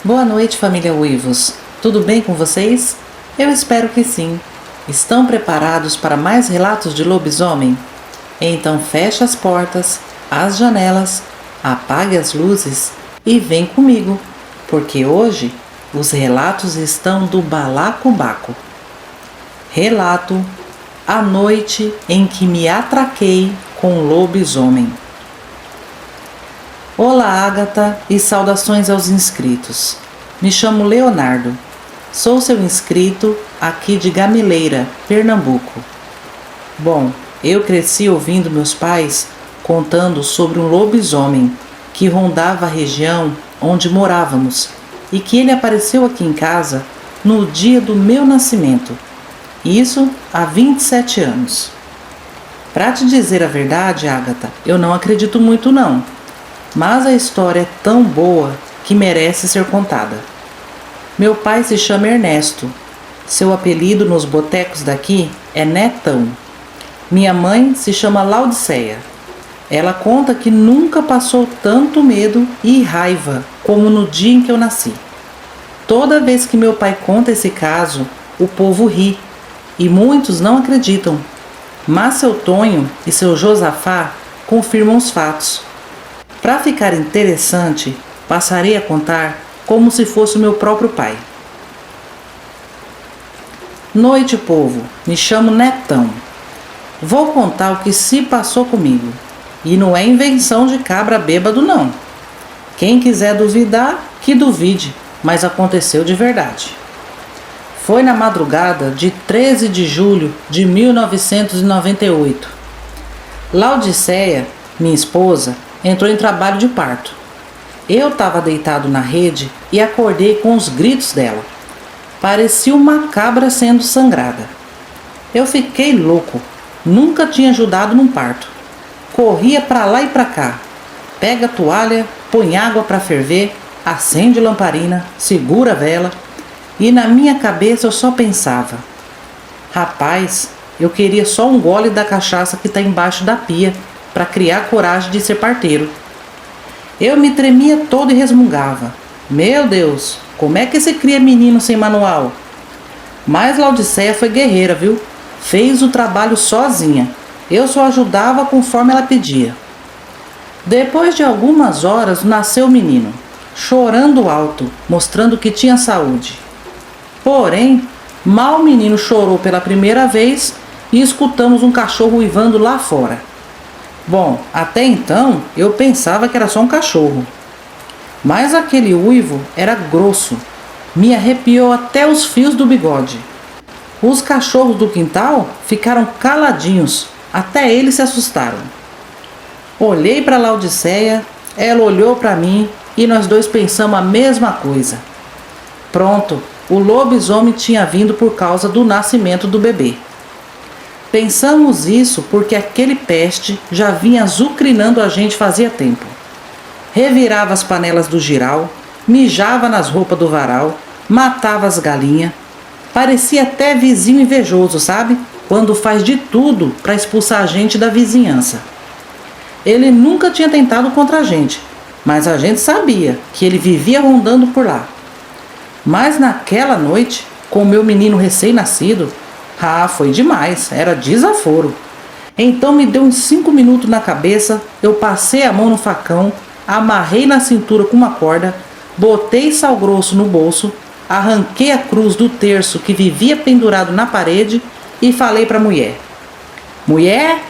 Boa noite, família Uivos. Tudo bem com vocês? Eu espero que sim. Estão preparados para mais relatos de lobisomem? Então feche as portas, as janelas, apague as luzes e vem comigo, porque hoje os relatos estão do balacobaco. Relato: a noite em que me atraquei com um lobisomem. Olá, Ágata, e saudações aos inscritos. Me chamo Leonardo. Sou seu inscrito aqui de Gamileira, Pernambuco. Bom, eu cresci ouvindo meus pais contando sobre um lobisomem que rondava a região onde morávamos e que ele apareceu aqui em casa no dia do meu nascimento. Isso há 27 anos. Para te dizer a verdade, Ágata, eu não acredito muito não. Mas a história é tão boa que merece ser contada. Meu pai se chama Ernesto. Seu apelido nos botecos daqui é Netão. Minha mãe se chama Laudiceia. Ela conta que nunca passou tanto medo e raiva como no dia em que eu nasci. Toda vez que meu pai conta esse caso, o povo ri e muitos não acreditam. Mas seu Tonho e seu Josafá confirmam os fatos. Para ficar interessante, passarei a contar como se fosse o meu próprio pai. Noite, povo, me chamo Netão. Vou contar o que se passou comigo. E não é invenção de cabra bêbado, não. Quem quiser duvidar, que duvide, mas aconteceu de verdade. Foi na madrugada de 13 de julho de 1998. Laudiceia, minha esposa, entrou em trabalho de parto. Eu estava deitado na rede e acordei com os gritos dela. Parecia uma cabra sendo sangrada. Eu fiquei louco. Nunca tinha ajudado num parto. Corria para lá e para cá. Pega a toalha, põe água para ferver, acende lamparina, segura a vela. E na minha cabeça eu só pensava: rapaz, eu queria só um gole da cachaça que está embaixo da pia para criar coragem de ser parteiro. Eu me tremia todo e resmungava: meu Deus, como é que se cria menino sem manual? Mas Laudiceia foi guerreira, viu? Fez o trabalho sozinha. Eu só ajudava conforme ela pedia. Depois de algumas horas nasceu o menino, chorando alto, mostrando que tinha saúde. Porém, mal o menino chorou pela primeira vez e escutamos um cachorro uivando lá fora. Bom, até então eu pensava que era só um cachorro. Mas aquele uivo era grosso, me arrepiou até os fios do bigode. Os cachorros do quintal ficaram caladinhos, até eles se assustaram. Olhei para Laudiceia, ela olhou para mim e nós dois pensamos a mesma coisa. Pronto, o lobisomem tinha vindo por causa do nascimento do bebê. Pensamos isso porque aquele peste já vinha azucrinando a gente fazia tempo. Revirava as panelas do giral, mijava nas roupas do varal, matava as galinhas. Parecia até vizinho invejoso, sabe? Quando faz de tudo para expulsar a gente da vizinhança. Ele nunca tinha tentado contra a gente, mas a gente sabia que ele vivia rondando por lá. Mas naquela noite, com o meu menino recém-nascido, foi demais, era desaforo. Então me deu uns 5 minutos na cabeça, eu passei a mão no facão, amarrei na cintura com uma corda, botei sal grosso no bolso, arranquei a cruz do terço que vivia pendurado na parede e falei para a mulher: mulher,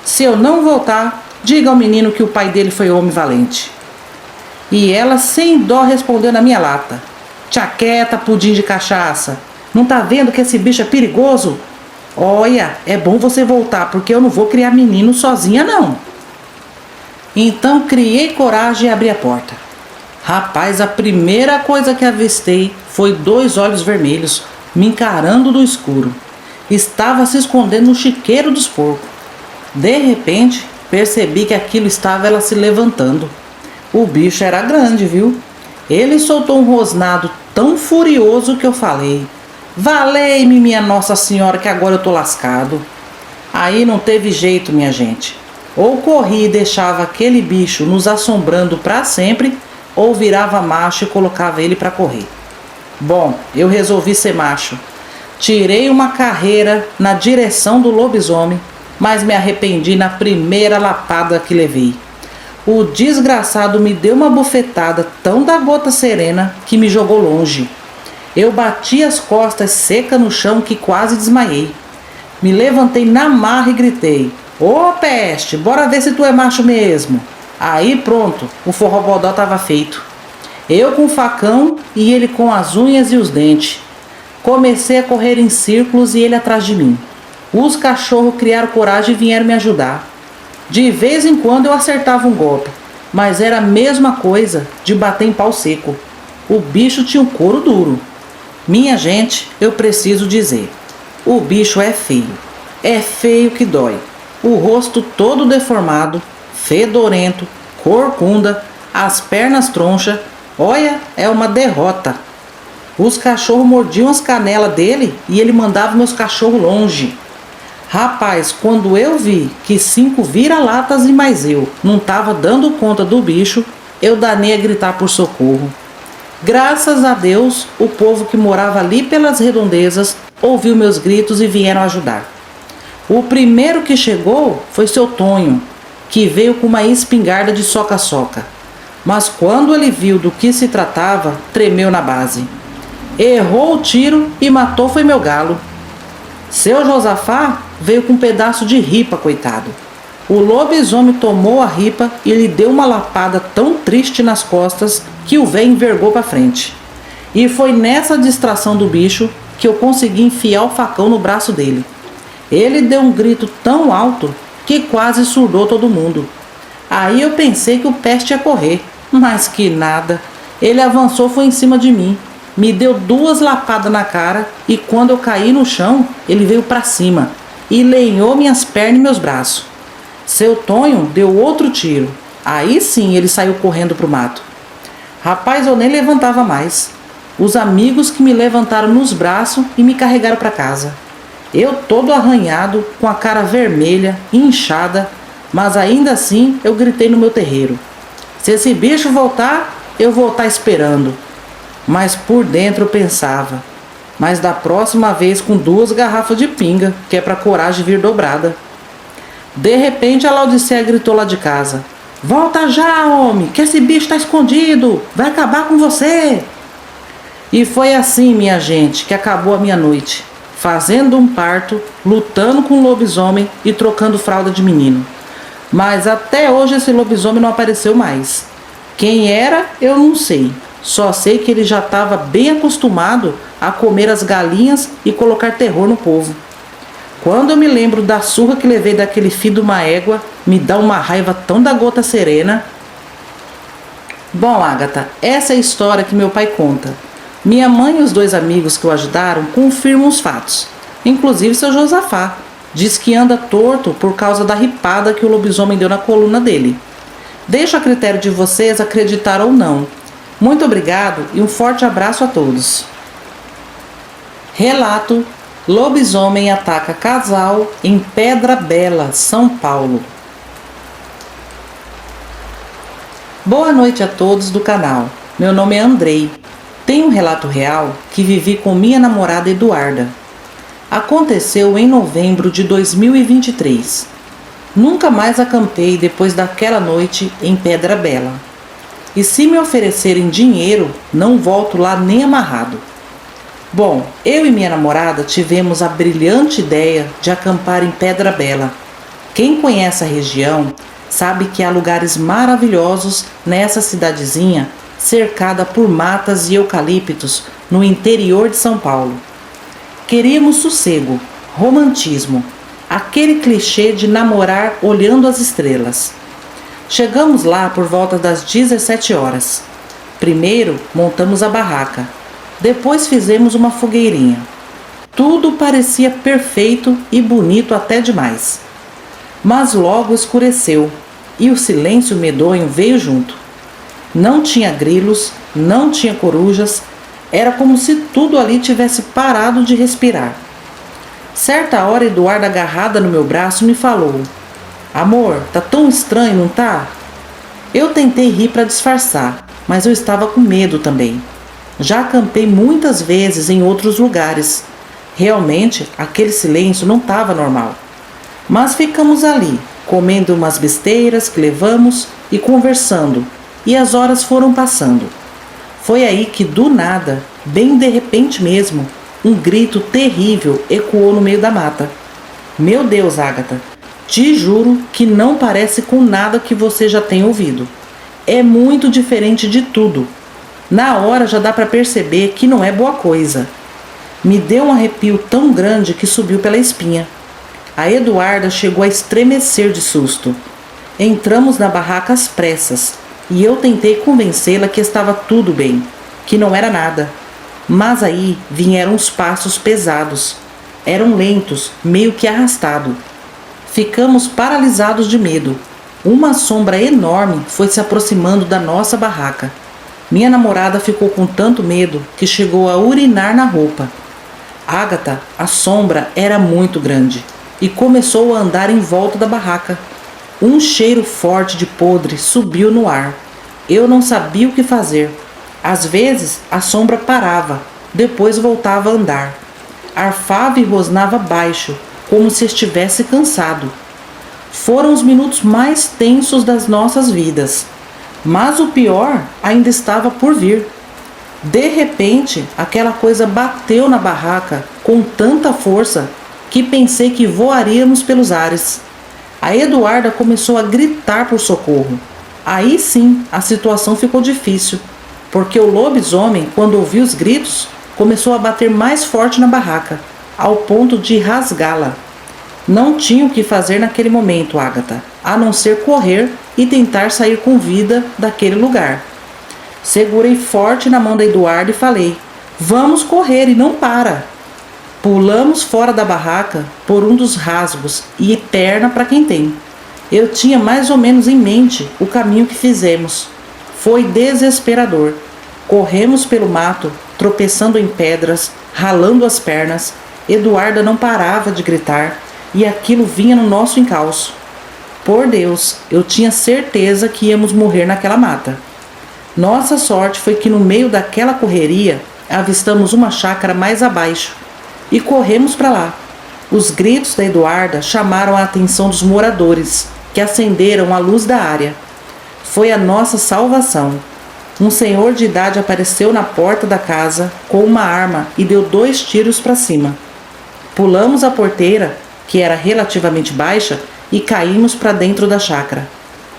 se eu não voltar, diga ao menino que o pai dele foi homem valente. E ela sem dó respondeu na minha lata: tchaqueta, pudim de cachaça, não tá vendo que esse bicho é perigoso? Olha, é bom você voltar, porque eu não vou criar menino sozinha não. Então criei coragem e abri a porta. Rapaz, a primeira coisa que avistei foi 2 olhos vermelhos me encarando do escuro. Estava se escondendo no chiqueiro dos porcos. De repente, percebi que aquilo estava ela se levantando. O bicho era grande, viu? Ele soltou um rosnado tão furioso que eu falei: valei-me, minha Nossa Senhora, que agora eu tô lascado. Aí não teve jeito, minha gente. Ou corri e deixava aquele bicho nos assombrando para sempre, ou virava macho e colocava ele para correr. Bom, eu resolvi ser macho. Tirei uma carreira na direção do lobisomem, mas me arrependi na primeira lapada que levei. O desgraçado me deu uma bufetada tão da gota serena que me jogou longe. Eu bati as costas seca no chão que quase desmaiei. Me levantei na marra e gritei: "Ô peste, bora ver se tu é macho mesmo." Aí pronto, o forrobodó estava feito. Eu com o facão e ele com as unhas e os dentes. Comecei a correr em círculos e ele atrás de mim. Os cachorros criaram coragem e vieram me ajudar. De vez em quando eu acertava um golpe, mas era a mesma coisa de bater em pau seco. O bicho tinha um couro duro. Minha gente, eu preciso dizer, o bicho é feio. É feio que dói. O rosto todo deformado, fedorento, corcunda, as pernas tronchas. Olha, é uma derrota. Os cachorros mordiam as canelas dele e ele mandava meus cachorros longe. Rapaz, quando eu vi que 5 vira-latas e mais eu não tava dando conta do bicho, eu danei a gritar por socorro. Graças a Deus, o povo que morava ali pelas redondezas ouviu meus gritos e vieram ajudar. O primeiro que chegou foi seu Tonho, que veio com uma espingarda de soca-soca. Mas quando ele viu do que se tratava, tremeu na base. Errou o tiro e matou foi meu galo. Seu Josafá veio com um pedaço de ripa, coitado. O lobisomem tomou a ripa e lhe deu uma lapada tão triste nas costas que o véio envergou para frente. E foi nessa distração do bicho que eu consegui enfiar o facão no braço dele. Ele deu um grito tão alto que quase surdou todo mundo. Aí eu pensei que o peste ia correr, mas que nada. Ele avançou foi em cima de mim. Me deu 2 lapadas na cara e quando eu caí no chão, ele veio para cima e lenhou minhas pernas e meus braços. Seu Tonho deu outro tiro. Aí sim ele saiu correndo pro mato. Rapaz, eu nem levantava mais. Os amigos que me levantaram nos braços e me carregaram para casa. Eu todo arranhado, com a cara vermelha, inchada, mas ainda assim eu gritei no meu terreiro: "Se esse bicho voltar, eu vou estar esperando." Mas por dentro eu pensava: mas da próxima vez com 2 garrafas de pinga, que é pra coragem vir dobrada. De repente a Laodiceia gritou lá de casa: "Volta já, homem, que esse bicho tá escondido, vai acabar com você." E foi assim, minha gente, que acabou a minha noite, fazendo um parto, lutando com o lobisomem e trocando fralda de menino. Mas até hoje esse lobisomem não apareceu mais. Quem era, eu não sei. Só sei que ele já estava bem acostumado a comer as galinhas e colocar terror no povo. Quando eu me lembro da surra que levei daquele filho de uma égua, me dá uma raiva tão da gota serena. Bom, Ágata, essa é a história que meu pai conta. Minha mãe e os 2 amigos que o ajudaram confirmam os fatos. Inclusive seu Josafá. Diz que anda torto por causa da ripada que o lobisomem deu na coluna dele. Deixo a critério de vocês acreditar ou não. Muito obrigado e um forte abraço a todos. Relato: lobisomem ataca casal em Pedra Bela, São Paulo. Boa noite a todos do canal. Meu nome é Andrei. Tenho um relato real que vivi com minha namorada Eduarda. Aconteceu em novembro de 2023. Nunca mais acampei depois daquela noite em Pedra Bela. E se me oferecerem dinheiro, não volto lá nem amarrado. Bom, eu e minha namorada tivemos a brilhante ideia de acampar em Pedra Bela. Quem conhece a região sabe que há lugares maravilhosos nessa cidadezinha, cercada por matas e eucaliptos no interior de São Paulo. Queríamos sossego, romantismo, aquele clichê de namorar olhando as estrelas. Chegamos lá por volta das 17 horas. Primeiro montamos a barraca, depois fizemos uma fogueirinha. Tudo parecia perfeito e bonito até demais. Mas logo escureceu e o silêncio medonho veio junto. Não tinha grilos, não tinha corujas, era como se tudo ali tivesse parado de respirar. Certa hora, Eduarda, agarrada no meu braço, me falou: "Amor, tá tão estranho, não tá?" Eu tentei rir para disfarçar, mas eu estava com medo também. Já acampei muitas vezes em outros lugares. Realmente, aquele silêncio não estava normal. Mas ficamos ali, comendo umas besteiras que levamos e conversando, e as horas foram passando. Foi aí que, do nada, bem de repente mesmo, um grito terrível ecoou no meio da mata. Meu Deus, Agatha, te juro que não parece com nada que você já tenha ouvido. É muito diferente de tudo. Na hora já dá para perceber que não é boa coisa. Me deu um arrepio tão grande que subiu pela espinha. A Eduarda chegou a estremecer de susto. Entramos na barraca às pressas e eu tentei convencê-la que estava tudo bem, que não era nada. Mas aí vieram os passos pesados. Eram lentos, meio que arrastados. Ficamos paralisados de medo. Uma sombra enorme foi se aproximando da nossa barraca. Minha namorada ficou com tanto medo que chegou a urinar na roupa. Agatha, a sombra era muito grande e começou a andar em volta da barraca. Um cheiro forte de podre subiu no ar. Eu não sabia o que fazer. Às vezes a sombra parava, depois voltava a andar. Arfava e rosnava baixo, como se estivesse cansado. Foram os minutos mais tensos das nossas vidas. Mas o pior ainda estava por vir. De repente, aquela coisa bateu na barraca com tanta força que pensei que voaríamos pelos ares. A Eduarda começou a gritar por socorro. Aí sim, a situação ficou difícil, porque o lobisomem, quando ouviu os gritos, começou a bater mais forte na barraca, ao ponto de rasgá-la. Não tinha o que fazer naquele momento, Agatha, a não ser correr e tentar sair com vida daquele lugar. Segurei forte na mão da Eduarda e falei: vamos correr e não para. Pulamos fora da barraca por um dos rasgos e perna para quem tem. Eu tinha mais ou menos em mente o caminho que fizemos. Foi desesperador. Corremos pelo mato, tropeçando em pedras, ralando as pernas. Eduarda não parava de gritar e aquilo vinha no nosso encalço. Por Deus, eu tinha certeza que íamos morrer naquela mata. Nossa sorte foi que no meio daquela correria avistamos uma chácara mais abaixo e corremos para lá. Os gritos da Eduarda chamaram a atenção dos moradores, que acenderam a luz da área. Foi a nossa salvação. Um senhor de idade apareceu na porta da casa com uma arma e deu 2 tiros para cima. Pulamos a porteira, que era relativamente baixa, e caímos para dentro da chácara.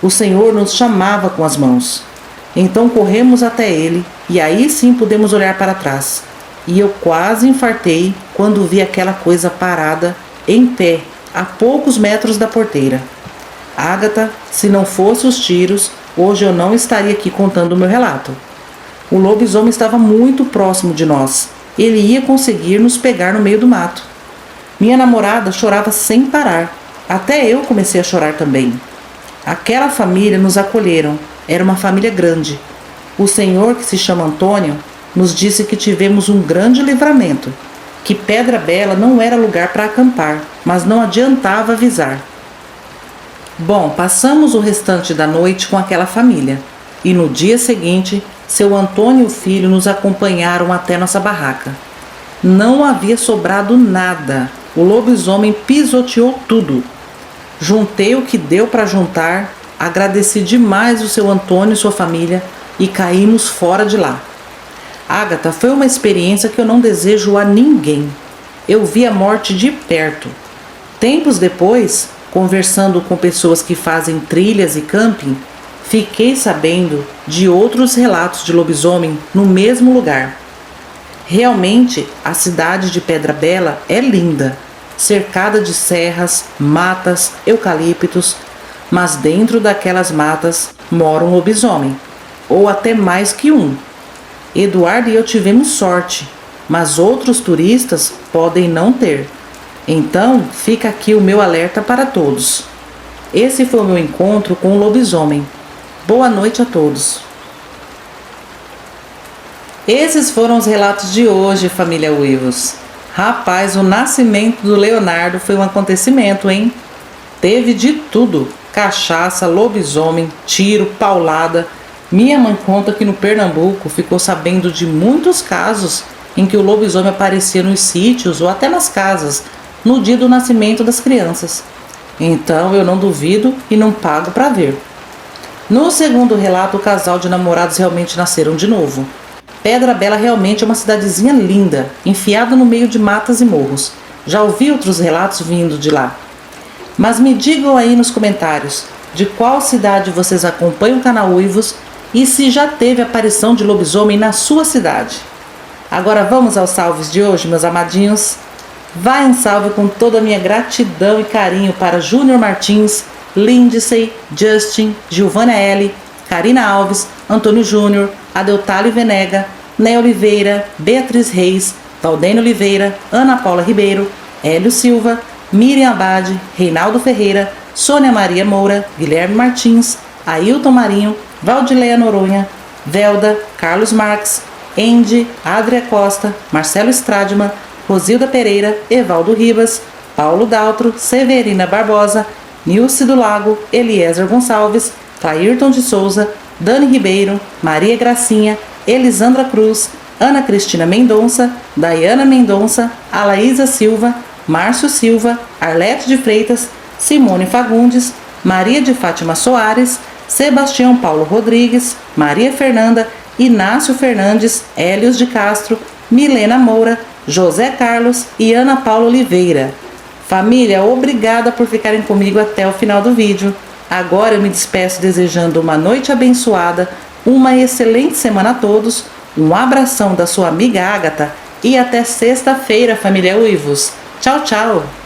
O senhor nos chamava com as mãos. Então corremos até ele e aí sim pudemos olhar para trás. E eu quase infartei quando vi aquela coisa parada, em pé, a poucos metros da porteira. Agatha, se não fosse os tiros, hoje eu não estaria aqui contando o meu relato. O lobisomem estava muito próximo de nós. Ele ia conseguir nos pegar no meio do mato. Minha namorada chorava sem parar. Até eu comecei a chorar também. Aquela família nos acolheram. Era uma família grande. O senhor, que se chama Antônio, nos disse que tivemos um grande livramento, que Pedra Bela não era lugar para acampar, mas não adiantava avisar. Bom, passamos o restante da noite com aquela família, e no dia seguinte, seu Antônio e o filho nos acompanharam até nossa barraca. Não havia sobrado nada, o lobisomem pisoteou tudo. Juntei o que deu para juntar, agradeci demais o seu Antônio e sua família e caímos fora de lá. Agatha, foi uma experiência que eu não desejo a ninguém. Eu vi a morte de perto. Tempos depois, conversando com pessoas que fazem trilhas e camping, fiquei sabendo de outros relatos de lobisomem no mesmo lugar. Realmente, a cidade de Pedra Bela é linda, cercada de serras, matas, eucaliptos, mas dentro daquelas matas mora um lobisomem, ou até mais que um. Eduardo e eu tivemos sorte, mas outros turistas podem não ter. Então, fica aqui o meu alerta para todos. Esse foi o meu encontro com o lobisomem. Boa noite a todos. Esses foram os relatos de hoje, família Uivos. Rapaz, o nascimento do Leonardo foi um acontecimento, hein? Teve de tudo: cachaça, lobisomem, tiro, paulada. Minha mãe conta que no Pernambuco ficou sabendo de muitos casos em que o lobisomem aparecia nos sítios ou até nas casas no dia do nascimento das crianças. Então eu não duvido e não pago para ver. No segundo relato, o casal de namorados realmente nasceram de novo. Pedra Bela realmente é uma cidadezinha linda, enfiada no meio de matas e morros. Já ouvi outros relatos vindo de lá. Mas me digam aí nos comentários de qual cidade vocês acompanham o canal Uivos e se já teve aparição de lobisomem na sua cidade. Agora vamos aos salves de hoje, meus amadinhos. Vai um salve com toda a minha gratidão e carinho para Júnior Martins, Lindsay, Justin, Giovana L, Karina Alves, Antônio Júnior, Adeltale Venega, Né Oliveira, Beatriz Reis, Valdênio Oliveira, Ana Paula Ribeiro, Hélio Silva, Miriam Abade, Reinaldo Ferreira, Sônia Maria Moura, Guilherme Martins, Ailton Marinho, Valdileia Noronha, Velda, Carlos Marques, Andy, Adria Costa, Marcelo Stradman, Rosilda Pereira, Evaldo Ribas, Paulo Daltro, Severina Barbosa, Nilce do Lago, Eliezer Gonçalves, Clairton de Souza, Dani Ribeiro, Maria Gracinha, Elisandra Cruz, Ana Cristina Mendonça, Daiana Mendonça, Alaísa Silva, Márcio Silva, Arlete de Freitas, Simone Fagundes, Maria de Fátima Soares, Sebastião Paulo Rodrigues, Maria Fernanda, Inácio Fernandes, Hélios de Castro, Milena Moura, José Carlos e Ana Paula Oliveira. Família, obrigada por ficarem comigo até o final do vídeo. Agora eu me despeço desejando uma noite abençoada, uma excelente semana a todos, um abração da sua amiga Ágata e até sexta-feira, família Uivos. Tchau, tchau!